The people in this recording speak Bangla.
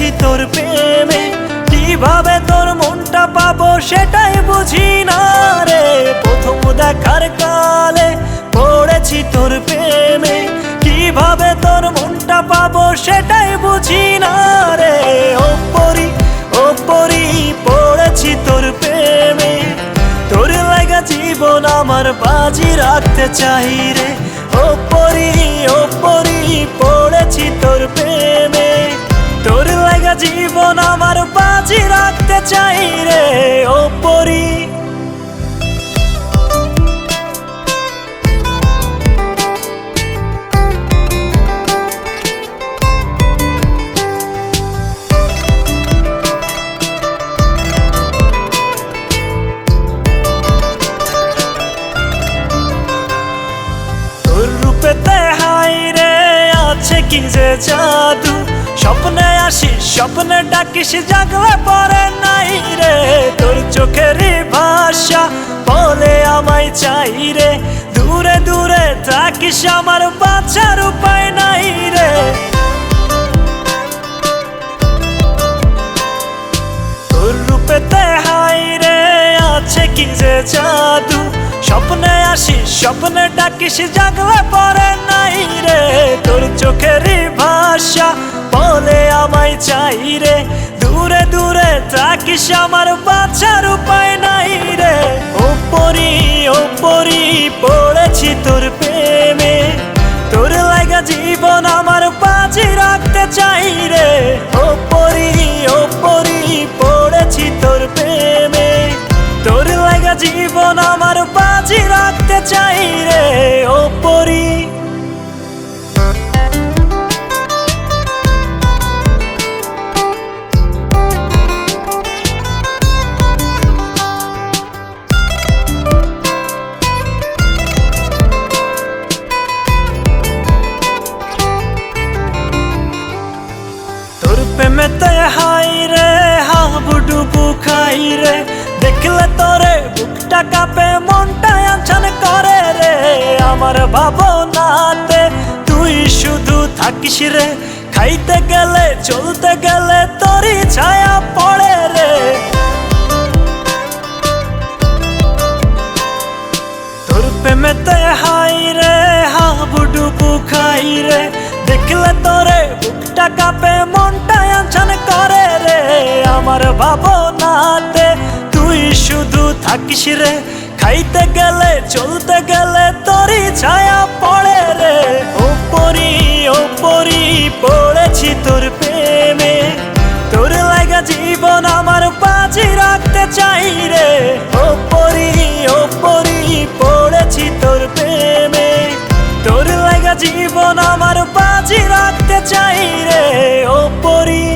পড়েছি তোর প্রেমে, কিভাবে তোর মনটা পাবো সেটাই বুঝি না রে। প্রথম দেখার কালে পড়েছি তোর প্রেমে, কিভাবে তোর মনটা পাবো সেটাই বুঝি না রে। ও পরি পড়েছি তোর প্রেমে, তোর লাগা জীবন আমার বাজি রাখতে চাই রে। ও পরি পড়েছি তোর প্রেমে, তোর লাগা জীবন আমার বাজি রাখতে চাই রে। ও পরি কি যে জাদু, স্বপ্নে আসিস স্বপ্নে ডাকিস জাগলে পরে নাই রে। তোর চোখেরই ভাষা বলে আমায় চাই রে, দূরে দূরে থাকিস আমার বাঁচার উপায় নাই রে। তোর রূপেতে হাই রে আছে কি যে জাদু, স্বপ্নে আসিস স্বপ্নে ডাকিস জাগলে পরে নাই রে। তোর চোখেরই ভাষা বলে আমায় চাই রে, দূরে দূরে থাকিস আমার বাঁচার উপায় নাই রে। ও পরি পড়েছি তোর প্রেমে, তোর লাগা জীবন আমার বাজি রাখতে চাই রে। ও পরি পড়েছি তোর প্রেমে, তোর লাগা জীবন আমার বাজি রাখতে চাই রে। ও পরি তোর প্রেমেতে হাই রে হাবুডুবু খাই রে, দেখলে তোরে বুকটা কাঁপে মনটা আনছান করে রে। আমার ভাবনাতে তুই শুধু থাকিস রে, খাইতে গেলে চলতে গেলে তোরই ছায়া পড়ে রে। তোর প্রেমেতে হাই রে হাবুডুবু খাই রে, দেখলে তোরে বুকটা কাঁপে মনটা আনছান করে রে। আমার ভাবনাতে তুই শুধু থাকিস রে, খাইতে গেলে চলতে গেলে তোরই ছায়া পড়ে রে। ও পরি পড়েছি তোর প্রেমে, তোর লাগা জীবন আমার বাজি রাখতে চাই রে। ও পরি পড়েছি তোর প্রেমে, তোর লাগা জীবন আমার বাজি রাখতে চাই রে। ও পরি।